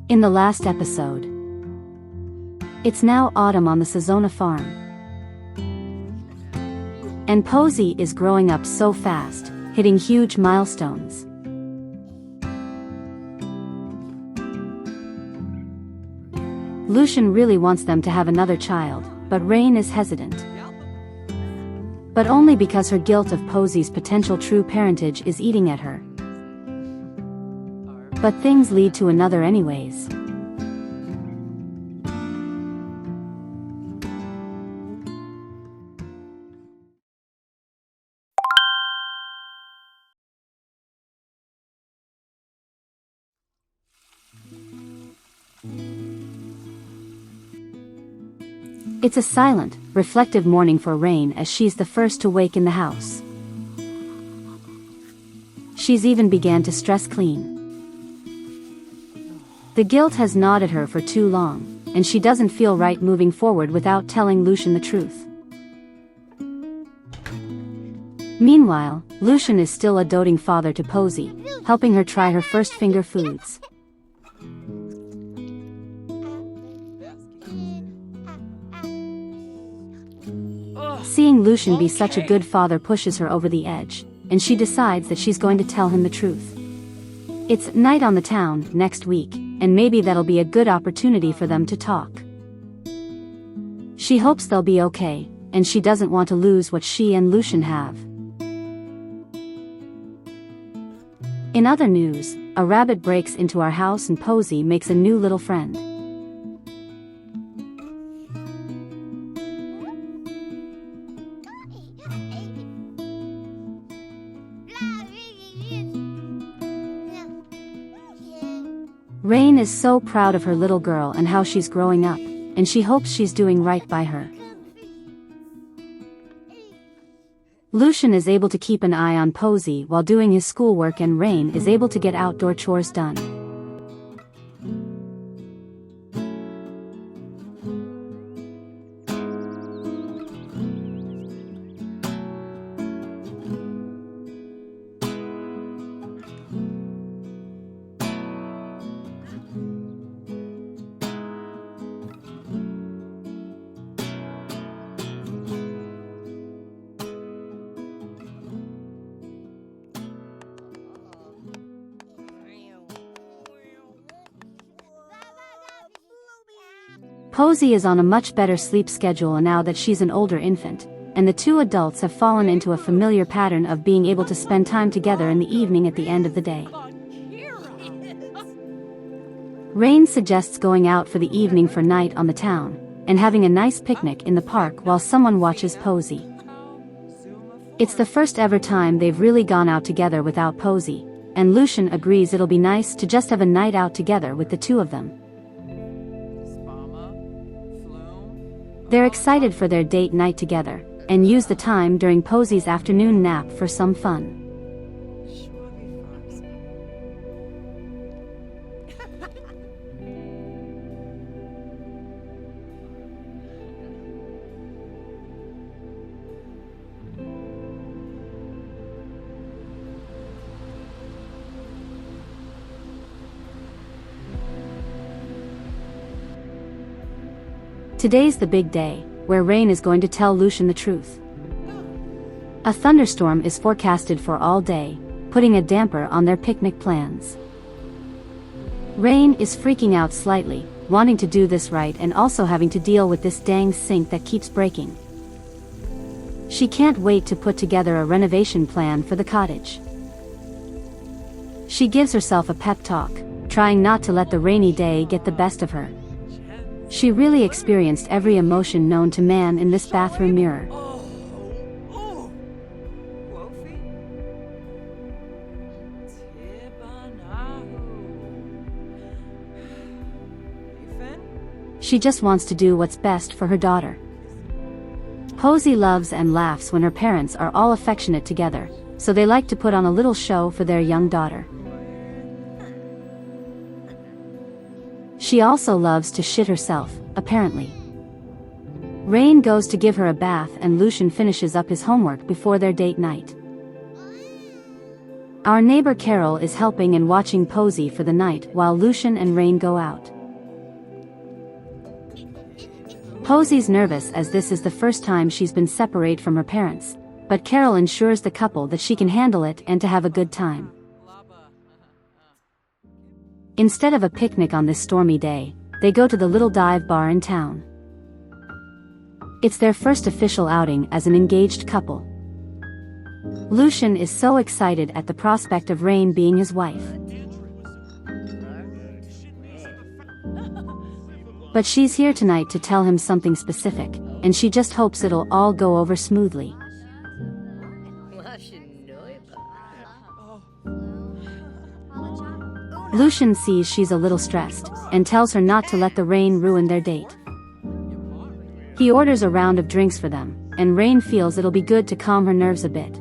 In the last episode, it's now autumn on the Sazona farm. And Posey is growing up so fast, hitting huge milestones. Lucian really wants them to have another child, but Rain is hesitant. But only because her guilt of Posey's potential true parentage is eating at her. But things lead to another anyways. It's a silent, reflective morning for Rain as she's the first to wake in the house. She's even began to stress clean. The guilt has gnawed at her for too long, and she doesn't feel right moving forward without telling Lucian the truth. Meanwhile, Lucian is still a doting father to Posey, helping her try her first finger foods. Seeing Lucian be such a good father pushes her over the edge, and she decides that she's going to tell him the truth. It's night on the town next week, and maybe that'll be a good opportunity for them to talk. She hopes they'll be okay, and she doesn't want to lose what she and Lucian have. In other news, a rabbit breaks into our house and Posey makes a new little friend. Rain is so proud of her little girl and how she's growing up, and she hopes she's doing right by her. Lucian is able to keep an eye on Posey while doing his schoolwork, and Rain is able to get outdoor chores done. Posey is on a much better sleep schedule now that she's an older infant, and the two adults have fallen into a familiar pattern of being able to spend time together in the evening at the end of the day. Rain suggests going out for the evening for night on the town, and having a nice picnic in the park while someone watches Posey. It's the first ever time they've really gone out together without Posey, and Lucian agrees it'll be nice to just have a night out together with the two of them. They're excited for their date night together, and use the time during Posey's afternoon nap for some fun. Today's the big day, where Rain is going to tell Lucian the truth. A thunderstorm is forecasted for all day, putting a damper on their picnic plans. Rain is freaking out slightly, wanting to do this right and also having to deal with this dang sink that keeps breaking. She can't wait to put together a renovation plan for the cottage. She gives herself a pep talk, trying not to let the rainy day get the best of her. She really experienced every emotion known to man in this bathroom mirror. She just wants to do what's best for her daughter. Posey loves and laughs when her parents are all affectionate together, so they like to put on a little show for their young daughter. She also loves to shit herself, apparently. Rain goes to give her a bath and Lucian finishes up his homework before their date night. Our neighbor Carol is helping and watching Posy for the night while Lucian and Rain go out. Posy's nervous as this is the first time she's been separated from her parents, but Carol ensures the couple that she can handle it and to have a good time. Instead of a picnic on this stormy day, they go to the little dive bar in town. It's their first official outing as an engaged couple. Lucian is so excited at the prospect of Rain being his wife. But she's here tonight to tell him something specific, and she just hopes it'll all go over smoothly. Lucian sees she's a little stressed, and tells her not to let the rain ruin their date. He orders a round of drinks for them, and Rain feels it'll be good to calm her nerves a bit.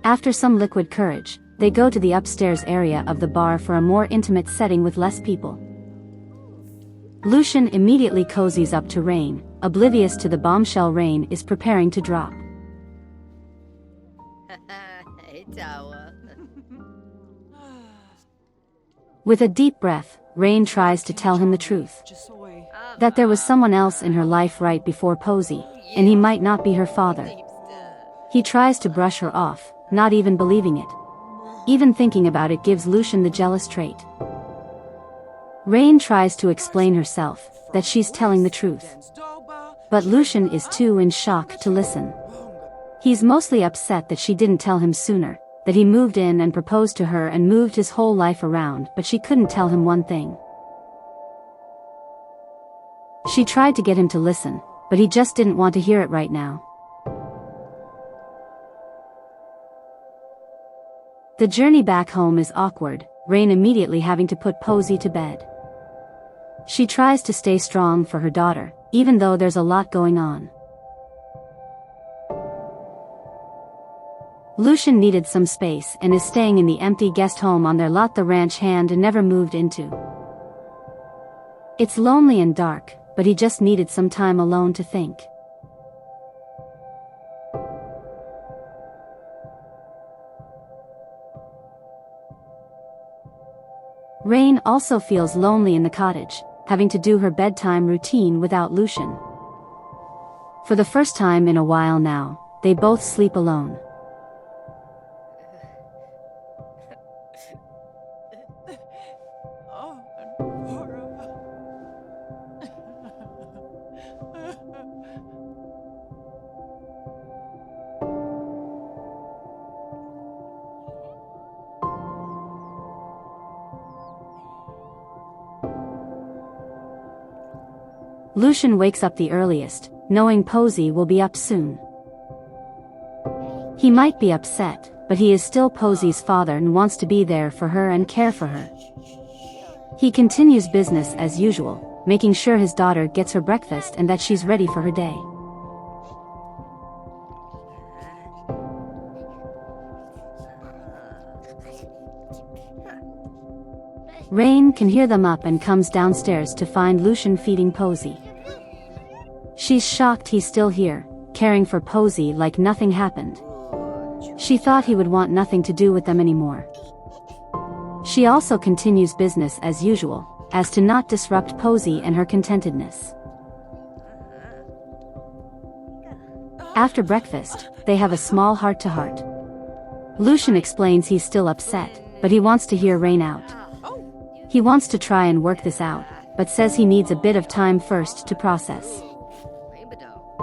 After some liquid courage, they go to the upstairs area of the bar for a more intimate setting with less people. Lucian immediately cozies up to Rain, oblivious to the bombshell Rain is preparing to drop. With a deep breath, Rain tries to tell him the truth. That there was someone else in her life right before Posy, and he might not be her father. He tries to brush her off, not even believing it. Even thinking about it gives Lucian the jealous trait. Rain tries to explain herself, that she's telling the truth. But Lucian is too in shock to listen. He's mostly upset that she didn't tell him sooner, that he moved in and proposed to her and moved his whole life around, but she couldn't tell him one thing. She tried to get him to listen, but he just didn't want to hear it right now. The journey back home is awkward, Rain immediately having to put Posy to bed. She tries to stay strong for her daughter, even though there's a lot going on. Lucian needed some space and is staying in the empty guest home on their lot the ranch hand never moved into. It's lonely and dark, but he just needed some time alone to think. Rain also feels lonely in the cottage, having to do her bedtime routine without Lucian. For the first time in a while now, they both sleep alone. Lucian wakes up the earliest, knowing Posy will be up soon. He might be upset, but he is still Posy's father and wants to be there for her and care for her. He continues business as usual, making sure his daughter gets her breakfast and that she's ready for her day. Rain can hear them up and comes downstairs to find Lucian feeding Posy. She's shocked he's still here, caring for Posy like nothing happened. She thought he would want nothing to do with them anymore. She also continues business as usual, as to not disrupt Posy and her contentedness. After breakfast, they have a small heart-to-heart. Lucian explains he's still upset, but he wants to hear Rain out. He wants to try and work this out, but says he needs a bit of time first to process.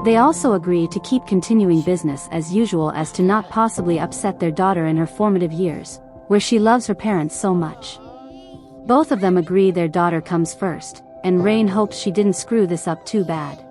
They also agree to keep continuing business as usual as to not possibly upset their daughter in her formative years, where she loves her parents so much. Both of them agree their daughter comes first, and Rain hopes she didn't screw this up too bad.